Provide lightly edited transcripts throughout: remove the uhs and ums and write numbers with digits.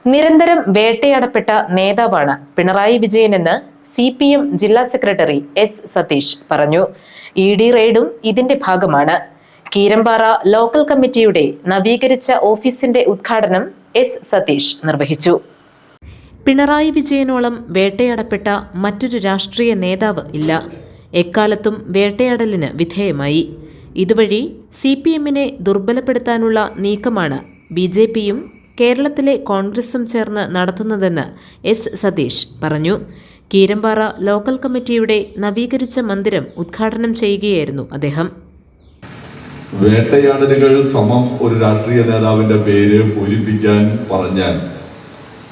നിരന്തരം വേട്ടയാടപ്പെട്ട നേതാവാണ് പിണറായി വിജയനെന്ന് CPM ജില്ലാ സെക്രട്ടറി S. സതീഷ് പറഞ്ഞു. ED റെയ്ഡും ഇതിന്റെ ഭാഗമാണ്. കീരമ്പാറ ലോക്കൽ കമ്മിറ്റിയുടെ നവീകരിച്ച ഓഫീസിന്റെ ഉദ്ഘാടനം S. സതീഷ് നിർവഹിച്ചു. പിണറായി വിജയനോളം വേട്ടയാടപ്പെട്ട മറ്റൊരു രാഷ്ട്രീയ നേതാവ് ഇല്ല. എക്കാലത്തും വേട്ടയാടലിന് വിധേയമായി. ഇതുവഴി CPMനെ ദുർബലപ്പെടുത്താനുള്ള നീക്കമാണ് BJPയും കേരളത്തിലെ കോൺഗ്രസും ചേർന്ന് നടത്തുന്നതെന്ന് S. സതീഷ് പറഞ്ഞു. കീരമ്പാറ ലോക്കൽ കമ്മിറ്റിയുടെ നവീകരിച്ച മന്ദിരം ഉദ്ഘാടനം ചെയ്യുകയായിരുന്നു അദ്ദേഹം. വേട്ടയാടലുകൾ സമം ഒരു രാഷ്ട്രീയ നേതാവിന്റെ പേര് പൂരിപ്പിക്കാൻ പറഞ്ഞാൽ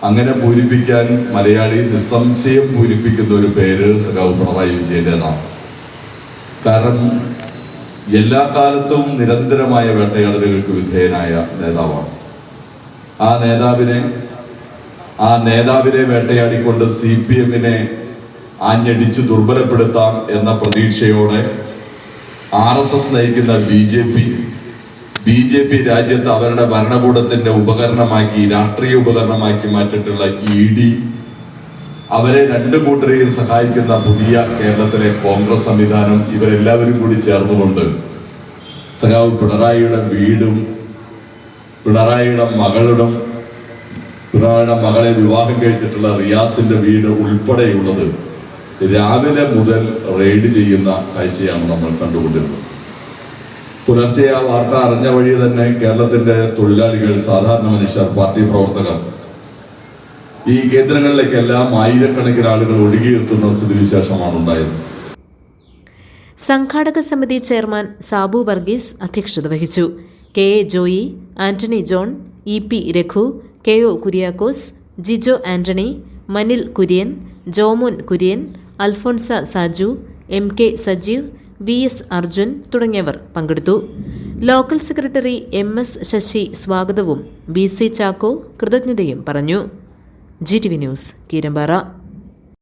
അങ്ങനെ പൂരിപ്പിക്കാൻ മലയാളി നിസ്സംശയം പൂരിപ്പിക്കുന്ന ഒരു പേര് സഖാവ് പിണറായി വിജയൻ്റെതാണ്. കാരണം എല്ലാ കാലത്തും നിരന്തരമായ വേട്ടയാടലുകൾക്ക് വിധേയനായ നേതാവാണ്. ആ നേതാവിനെ വേട്ടയാടിക്കൊണ്ട് CPMനെ ആഞ്ഞടിച്ചു ദുർബലപ്പെടുത്താം എന്ന പ്രതീക്ഷയോടെ RSS നയിക്കുന്ന BJP രാജ്യത്ത് അവരുടെ ഭരണകൂടത്തിന്റെ ഉപകരണമാക്കി, രാഷ്ട്രീയ ഉപകരണമാക്കി മാറ്റിയിട്ടുള്ള ED, അവരെ രണ്ടു കൂട്ടരെയും സഹായിക്കുന്ന പുതിയ കേരളത്തിലെ കോൺഗ്രസ് സംവിധാനം, ഇവരെല്ലാവരും കൂടി ചേർന്നുകൊണ്ട് സഖാവ് പിണറായിയുടെ വീടും പിണറായിയുടെ മകളെ വിവാഹം കഴിച്ചിട്ടുള്ള റിയാസിന്റെ വീട് ഉൾപ്പെടെയുള്ളത് രാവിലെ മുതൽ റെയ്ഡ് ചെയ്യുന്ന കാഴ്ചയാണ് നമ്മൾ കണ്ടുകൊണ്ടിരുന്നത്. പുലർച്ചെ ആ വാർത്ത അറിഞ്ഞ വഴി തന്നെ കേരളത്തിന്റെ തൊഴിലാളികൾ, സാധാരണ മനുഷ്യർ, പാർട്ടി പ്രവർത്തകർ ഈ കേന്ദ്രങ്ങളിലേക്കെല്ലാം ആയിരക്കണക്കിന് ആളുകൾ ഒഴുകിയെത്തുന്ന സ്ഥിതിവിശേഷമാണ് ഉണ്ടായത്. സംഘാടക സമിതി ചെയർമാൻ സാബു വർഗീസ് അധ്യക്ഷത വഹിച്ചു. KA Joy, Antony John, EP Raghu, KO Kuriakose, Jijo Antony, Manil Kurian, Jomon Kurian, Alphonsa Saju, MK Sajeev, VS Arjun തുടങ്ങിയവർ പങ്കെടുത്തു. ലോക്കൽ സെക്രട്ടറി MS ശശി സ്വാഗതവും BC ചാക്കോ കൃതജ്ഞതയും പറഞ്ഞു. GTV news, Keerampara.